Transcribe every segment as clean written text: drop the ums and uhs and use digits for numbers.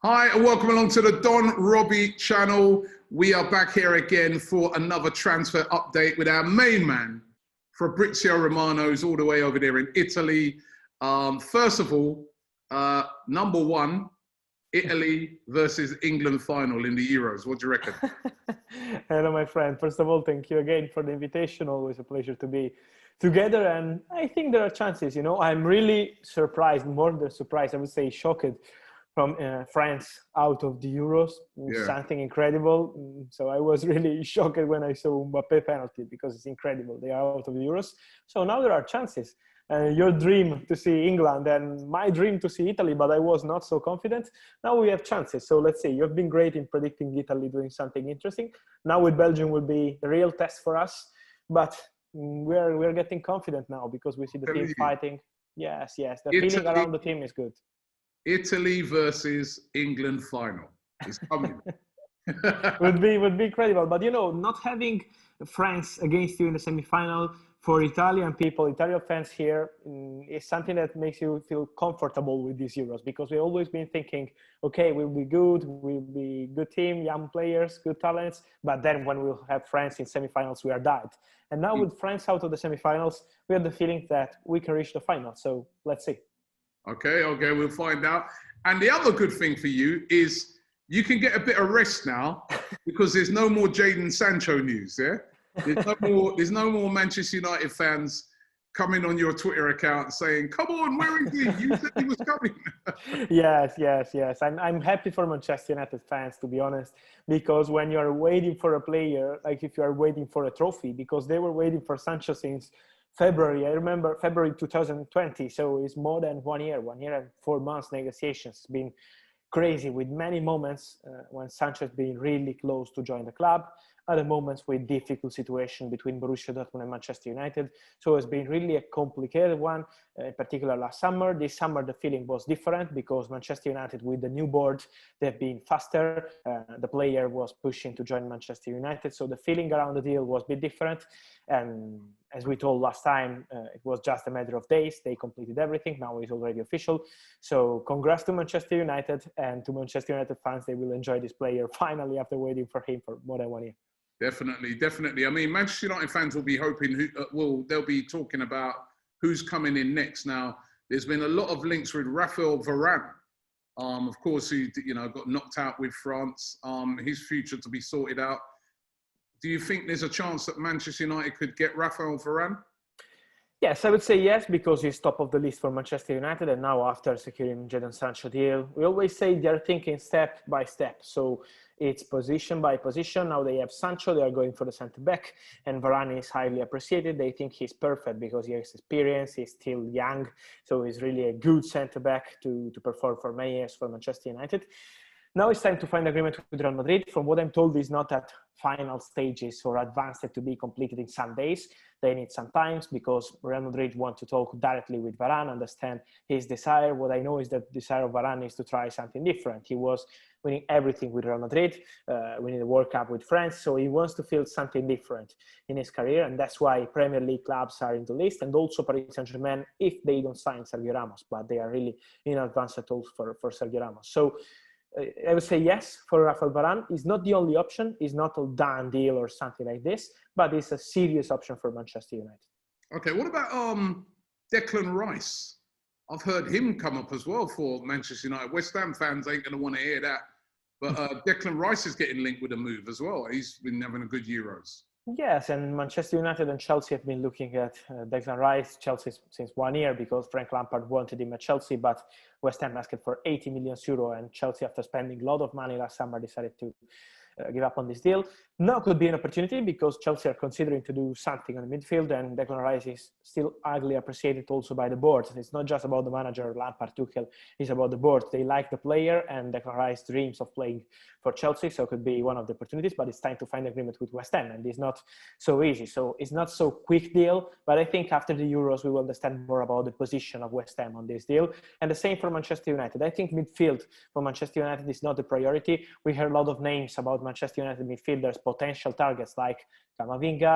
Hi, and welcome along to the Don Robbie channel. We are back here again for another transfer update with our main man, Fabrizio Romano, who's all the way over there in Italy. First of all, number one, Italy versus England final in the Euros. What do you reckon? Hello, my friend. First of all, thank you again for the invitation. Always a pleasure to be together. And I think there are chances, you know, I'm really surprised, more than surprised, I would say shocked from France out of the Euros. Yeah. Something incredible. So I was really shocked when I saw MBAPPE penalty because it's incredible. They are out of the Euros. So now there are chances. Your dream to see England and my dream to see Italy, but I was not so confident. Now we have chances. So let's see. You've been great in predicting Italy doing something interesting. Now with Belgium will be the real test for us. But we're getting confident now because we see the team fighting. Yes. The feeling around the team is good. Italy versus England final. It's coming. would be incredible. But you know, not having France against you in the semi-final for Italian people, Italian fans here, is something that makes you feel comfortable with these Euros, because we've always been thinking, okay, we'll be good, we'll be good team, young players, good talents, but then when we'll have France in semi-finals, we are dead. And now with France out of the semi-finals, we have the feeling that we can reach the final. So let's see. Okay, we'll find out. And the other good thing for you is you can get a bit of rest now because there's no more JADON SANCHO news, yeah? There's no more Manchester United fans coming on your Twitter account saying, come on, where is he? You said he was coming. Yes. I'm happy for Manchester United fans, to be honest, because when you're waiting for a player, like if you are waiting for a trophy, because they were waiting for Sancho since February. I remember February 2020. So it's more than 1 year and 4 months negotiations. It's been crazy with many moments when Sancho has been really close to join the club. Other moments with difficult situation between Borussia Dortmund and Manchester United. So it's been really a complicated one, in particular last summer. This summer, the feeling was different because Manchester United with the new board, they've been faster. The player was pushing to join Manchester United. So the feeling around the deal was a bit different. And as we told last time, it was just a matter of days. They completed everything. Now it's already official. So congrats to Manchester United, and to Manchester United fans. They will enjoy this player finally after waiting for him for more than 1 year. Definitely. I mean, Manchester United fans will be hoping, they'll be talking about who's coming in next. Now, there's been a lot of links with RAPHAＥL Varane. Of course, he got knocked out with France. His future to be sorted out. Do you think there's a chance that Manchester United could get RAPHAEL Varane? Yes, I would say yes, because he's top of the list for Manchester United. And now after securing JADON SANCHO deal, we always say they're thinking step by step. So it's position by position. Now they have Sancho, they are going for the centre-back, and Varane is highly appreciated. They think he's perfect because he has experience, he's still young. So he's really a good centre-back to perform for many years for Manchester United. Now it's time to find agreement with Real Madrid. From what I'm told, is not at final stages or advanced to be completed in some days. They need some time because Real Madrid want to talk directly with Varane, understand his desire. What I know is that the desire of Varane is to try something different. He was winning everything with Real Madrid, winning the World Cup with France, so he wants to feel something different in his career, and that's why Premier League clubs are in the list, and also Paris Saint-Germain, if they don't sign Sergio Ramos, but they are really in advanced talks for Sergio Ramos. So I would say yes for RAPHAEL Varane. It's not the only option. It's not a done deal or something like this, but it's a serious option for Manchester United. Okay, what about Declan Rice? I've heard him come up as well for Manchester United. West Ham fans ain't going to want to hear that. But Declan Rice is getting linked with a move as well. He's been having a good Euros. Yes, and Manchester United and Chelsea have been looking at Declan Rice, Chelsea since 1 year, because Frank Lampard wanted him at Chelsea, but West Ham asked for 80 million euro, and Chelsea, after spending a lot of money last summer, decided to give up on this deal. Now could be an opportunity because Chelsea are considering to do something on the midfield, and Declan Rice is still highly appreciated also by the board. It's not just about the manager, Lampard, Tuchel, it's about the board. They like the player, and Declan Rice dreams of playing for Chelsea, so it could be one of the opportunities, but it's time to find agreement with West Ham, and it's not so easy. So it's not so quick deal, but I think after the Euros, we will understand more about the position of West Ham on this deal. And the same for Manchester United. I think midfield for Manchester United is not the priority. We heard a lot of names about Manchester United midfielders potential targets like Camavinga,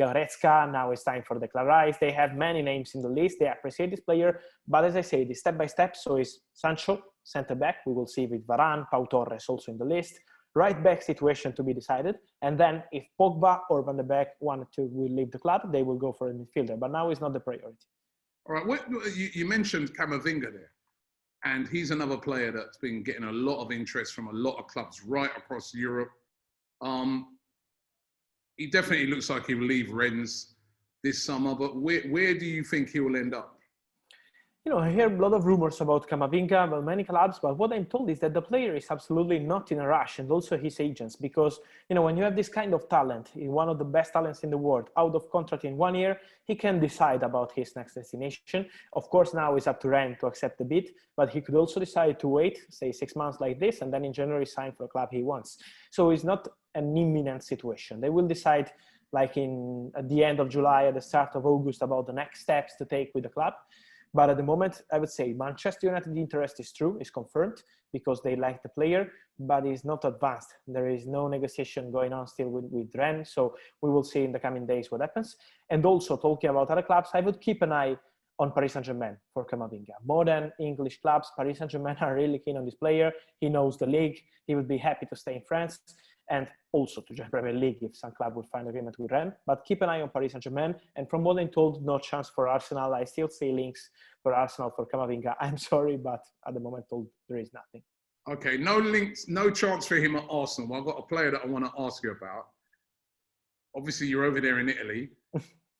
Goretzka. Now it's time for DECLAN. They have many names in the list. They appreciate this player, but as I say, it's step by step. So it's Sancho, center back. We will see with Varane, Pau Torres also in the list. Right back situation to be decided. And then if Pogba or Van de Beek wanted to will leave the club, they will go for a midfielder. But now it's not the priority. All right. You mentioned Camavinga there. And he's another player that's been getting a lot of interest from a lot of clubs right across Europe. He definitely looks like he'll leave Rennes this summer, but where do you think he will end up? You know, I hear a lot of rumors about Camavinga, about many clubs, but what I'm told is that the player is absolutely not in a rush, and also his agents, because, you know, when you have this kind of talent, one of the best talents in the world, out of contract in 1 year, he can decide about his next destination. Of course, now it's up to Rennes to accept the bid, but he could also decide to wait, say 6 months like this, and then in January sign for a club he wants. So it's not an imminent situation. They will decide like at the end of July, at the start of August, about the next steps to take with the club. But at the moment, I would say Manchester United interest is true, is confirmed, because they like the player, but it's not advanced. There is no negotiation going on still with Rennes, so we will see in the coming days what happens. And also, talking about other clubs, I would keep an eye on Paris Saint-Germain for Camavinga. More than English clubs, Paris Saint-Germain are really keen on this player. He knows the league. He would be happy to stay in France and also to join Premier League if some club would find agreement with Rennes. But keep an eye on Paris Saint-Germain. And from what I'm told, no chance for Arsenal. I still see links for Arsenal for Camavinga. I'm sorry, but at the moment told there is nothing. Okay, no links, no chance for him at Arsenal. Well, I've got a player that I want to ask you about. Obviously, you're over there in Italy.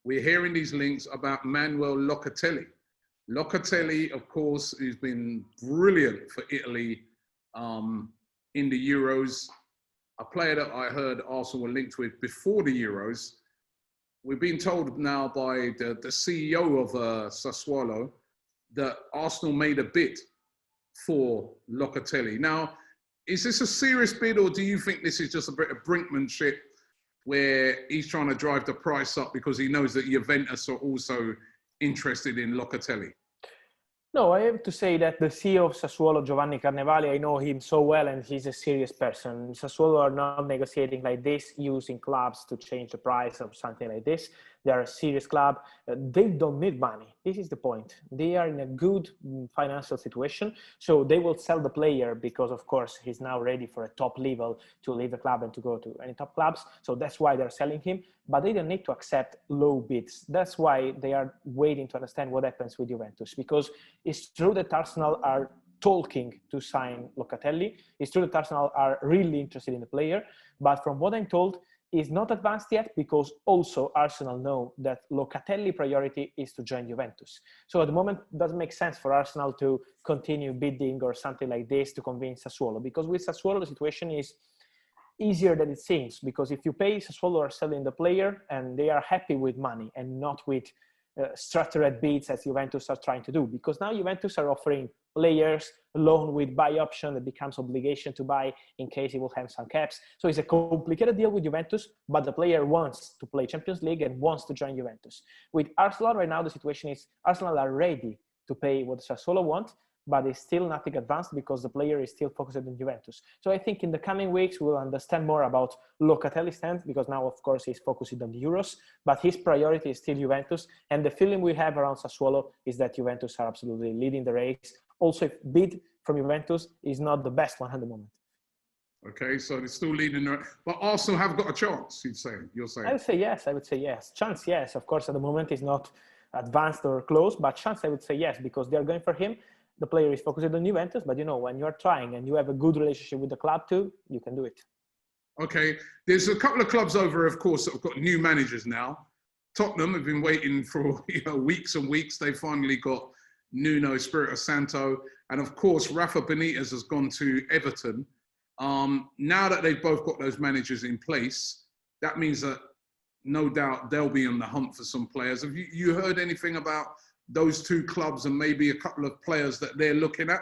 We're hearing these links about Manuel Locatelli. Locatelli, of course, has been brilliant for Italy in the Euros. A player that I heard Arsenal were linked with before the Euros. We're being told now by the CEO of Sassuolo that Arsenal made a bid for Locatelli. Now, is this a serious bid, or do you think this is just a bit of brinkmanship where he's trying to drive the price up because he knows that Juventus are also interested in Locatelli? No, I have to say that the CEO of Sassuolo, Giovanni Carnevali, I know him so well, and he's a serious person. Sassuolo are not negotiating like this, using clubs to change the price or something like this. They are a serious club. They don't need money. This is the point. They are in a good financial situation. So they will sell the player because, of course, he's now ready for a top level to leave the club and to go to any top clubs. So that's why they're selling him. But they don't need to accept low bids. That's why they are waiting to understand what happens with Juventus. Because it's true that Arsenal are talking to sign Locatelli. It's true that Arsenal are really interested in the player. But from what I'm told, is not advanced yet, because also Arsenal know that Locatelli priority is to join Juventus. So at the moment, it doesn't make sense for Arsenal to continue bidding or something like this to convince Sassuolo, because with Sassuolo, the situation is easier than it seems, because if you pay, Sassuolo are selling the player and they are happy with money and not with structured bids as Juventus are trying to do, because now Juventus are offering players loan with buy option that becomes obligation to buy in case he will have some caps. So it's a complicated deal with Juventus, but the player wants to play Champions League and wants to join Juventus. With Arsenal right now, the situation is Arsenal are ready to pay what Sassuolo want, but it's still nothing advanced because the player is still focused on Juventus. So I think in the coming weeks, we'll understand more about Locatelli's stand, because now, of course, he's focusing on the Euros, but his priority is still Juventus. And the feeling we have around Sassuolo is that Juventus are absolutely leading the race. Also, if bid from Juventus is not the best one at the moment. Okay, so they're still leading, but Arsenal have got a chance, you're saying? I would say yes, I would say yes. Chance, yes. Of course, at the moment is not advanced or close, but chance, I would say yes, because they're going for him. The player is focused on Juventus, but you know, when you're trying and you have a good relationship with the club too, you can do it. Okay, there's a couple of clubs over, of course, that have got new managers now. Tottenham have been waiting for weeks and weeks. They finally got Nuno Espirito Santo, and of course, Rafa Benitez has gone to Everton. Now that they've both got those managers in place, that means that no doubt they'll be on the hunt for some players. Have you heard anything about those two clubs and maybe a couple of players that they're looking at?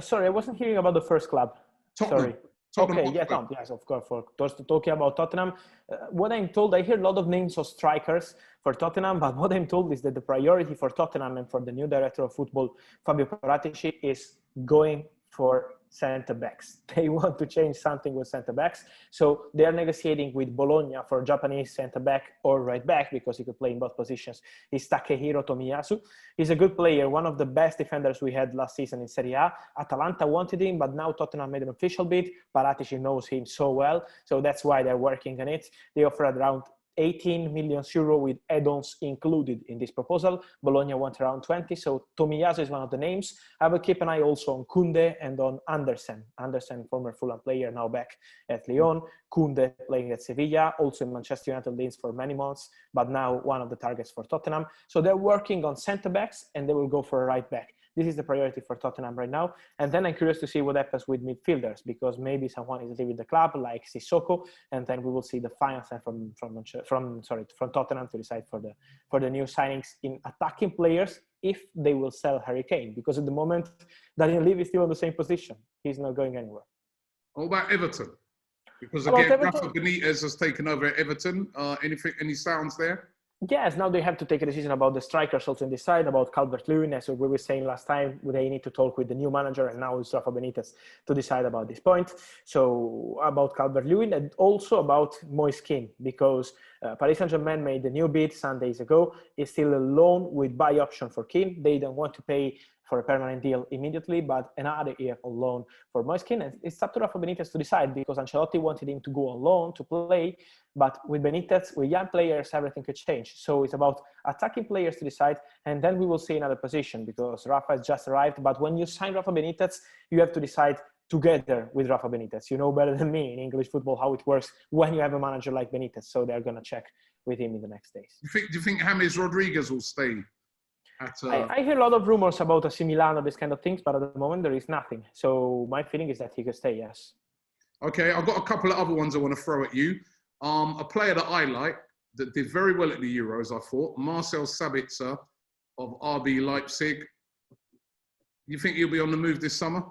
Sorry, I wasn't hearing about the first club. Tottenham. Sorry. Tottenham Okay, yeah, Tom, yes, of course. For talking about Tottenham, what I'm told, I hear a lot of names of strikers for Tottenham, but what I'm told is that the priority for Tottenham and for the new director of football, Fabio Paratici, is going for centre-backs. They want to change something with centre-backs. So they are negotiating with Bologna for Japanese centre-back or right-back, because he could play in both positions. He's Takehiro Tomiyasu. He's a good player, one of the best defenders we had last season in Serie A. Atalanta wanted him, but now Tottenham made an official bid. Paratici knows him so well, so that's why they're working on it. They offered around 18 million euro with add-ons included in this proposal. Bologna want around 20, so Tomiyasu is one of the names. I will keep an eye also on Koundé and on Andersen. Andersen, former Fulham player, now back at Lyon. Koundé playing at Sevilla, also in Manchester United leads for many months, but now one of the targets for Tottenham. So they're working on centre-backs, and they will go for a right-back. This is the priority for Tottenham right now. And then I'm curious to see what happens with midfielders, because maybe someone is leaving the club like Sissoko, and then we will see the final sign from Tottenham to decide for the new signings in attacking players, if they will sell Harry Kane, because at the moment Daniel Levy is still in the same position. He's not going anywhere. What about Everton? Because again, Rafa Benitez has taken over at Everton. Any sounds there? Yes, now they have to take a decision about the strikers also in this side, about Calvert-Lewin, as we were saying last time. They need to talk with the new manager, and now it's Rafa Benitez to decide about this point. So about Calvert-Lewin, and also about MOISE, because Paris Saint-Germain made the new bid some days ago. It's still a loan with buy option for Keane. They don't want to pay for a permanent deal immediately, but another year on loan for MOISE. And it's up to Rafa Benitez to decide, because Ancelotti wanted him to go on loan to play, but with Benitez, with young players, everything could change. So it's about attacking players to decide, and then we will see another position, because Rafa has just arrived. But when you sign Rafa Benitez, you have to decide together with Rafa Benitez. You know better than me in English football how it works when you have a manager like Benitez. So they're going to check with him in the next days. Do you think James Rodriguez will stay? I hear a lot of rumors about AC Milan or this kind of things, but at the moment there is nothing. So my feeling is that he could stay, yes. Okay, I've got a couple of other ones I want to throw at you. A player that I like, that did very well at the Euros, I thought, Marcel Sabitzer of RB Leipzig. You think he'll be on the move this summer?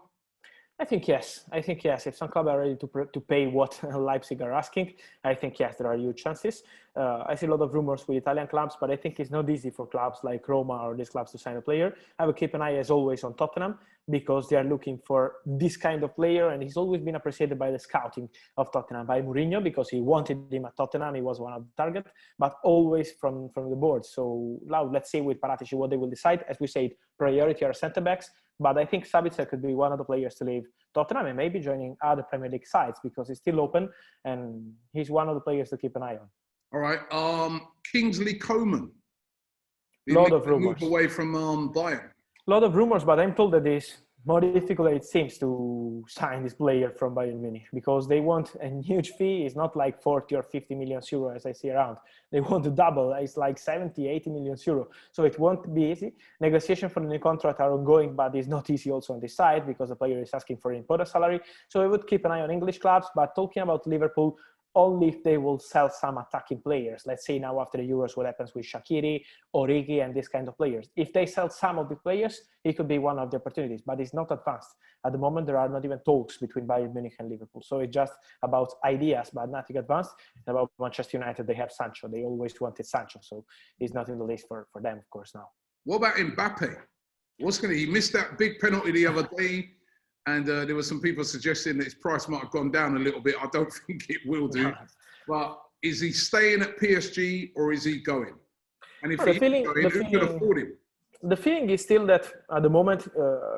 I think yes. If some clubs are ready to pay what Leipzig are asking, I think yes, there are huge chances. I see a lot of rumors with Italian clubs, but I think it's not easy for clubs like Roma or these clubs to sign a player. I will keep an eye, as always, on Tottenham, because they are looking for this kind of player, and he's always been appreciated by the scouting of Tottenham, by Mourinho, because he wanted him at Tottenham. He was one of the targets, but always from the board. So now let's see with Paratici what they will decide. As we said, priority are centre-backs, but I think Sabitzer could be one of the players to leave Tottenham and maybe joining other Premier League sides, because he's still open, and he's one of the players to keep an eye on. All right, Kingsley Coman. A lot of rumors. Move away from Bayern. A lot of rumors, but I'm told that it's more difficult than it seems to sign this player from Bayern Munich, because they want a huge fee. It's not like 40 or 50 million euro as I see around. They want to double. It's like 70, 80 million euro. So it won't be easy. Negotiation for the new contract are ongoing, but it's not easy also on this side, because the player is asking for an important salary. So I would keep an eye on English clubs, but talking about Liverpool, only if they will sell some attacking players. Let's say now after the Euros, what happens with Shaqiri, Origi, and this kind of players. If they sell some of the players, it could be one of the opportunities, but it's not advanced. At the moment, there are not even talks between Bayern Munich and Liverpool. So it's just about ideas, but nothing advanced. And about Manchester United, they have Sancho. They always wanted Sancho, so he's not in the list for them, of course, now. What about MBAPPE? He missed that big penalty the other day. And there were some people suggesting that his price might have gone down a little bit. I don't think it will do. But is he staying at PSG or is he going? And if he's going, who can afford him? The feeling is still that at the moment,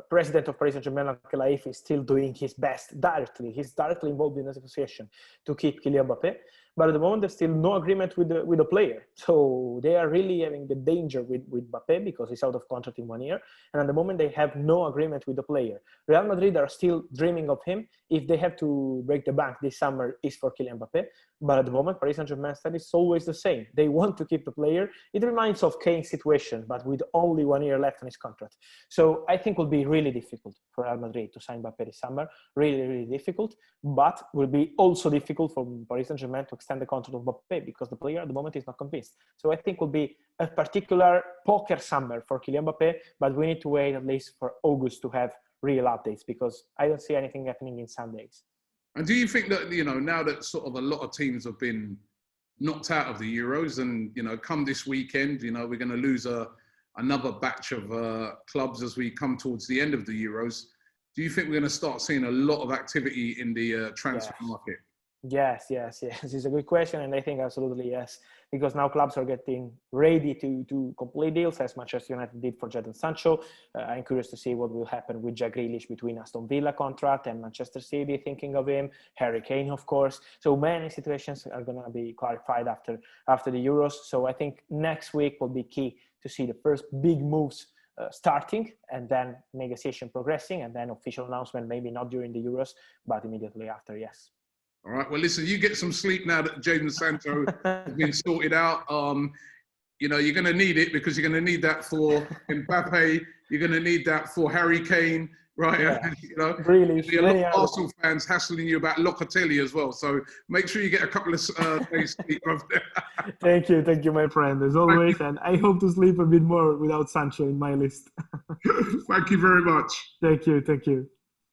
president of Paris Saint-Germain, Locatelli, is still doing his best directly. He's directly involved in the negotiation to keep Kylian MBAPPE. But at the moment, there's still no agreement with the player. So they are really having the danger with MBAPPE, because he's out of contract in 1 year. And at the moment, they have no agreement with the player. Real Madrid are still dreaming of him. If they have to break the bank this summer, is for Kylian MBAPPE. But at the moment, Paris Saint-Germain stand is always the same. They want to keep the player. It reminds of Kane's situation, but with only 1 year left on his contract. So I think it will be really difficult for Real Madrid to sign MBAPPE this summer. Really, really difficult. But will be also difficult for Paris Saint-Germain to extend the contract of MBAPPE, because the player at the moment is not convinced. So I think it will be a particular poker summer for Kylian MBAPPE, but we need to wait at least for August to have real updates, because I don't see anything happening in some days. And do you think that, now that sort of a lot of teams have been knocked out of the Euros, and, come this weekend, we're going to lose another batch of clubs as we come towards the end of the Euros. do you think we're going to start seeing a lot of activity in the transfer market? Yes. It's a good question, and I think absolutely yes, because now clubs are getting ready to complete deals, as Manchester United did for Jadon Sancho. I'm curious to see what will happen with Jack Grealish between Aston Villa contract and Manchester City thinking of him, Harry Kane, of course. So many situations are going to be clarified after the Euros. So I think next week will be key to see the first big moves starting, and then negotiation progressing, and then official announcement, maybe not during the Euros, but immediately after, yes. All right. Well, listen, you get some sleep now that Jadon Sancho has been sorted out. You know, you're going to need it, because you're going to need that for MBAPPE. You're going to need that for Harry Kane, right? Yeah. You know, Really, there'll be a lot of Arsenal fans hassling you about Locatelli as well. So make sure you get a couple of days sleep over there. Thank you, my friend, as always. And I hope to sleep a bit more without Sancho in my list. Thank you very much. Thank you.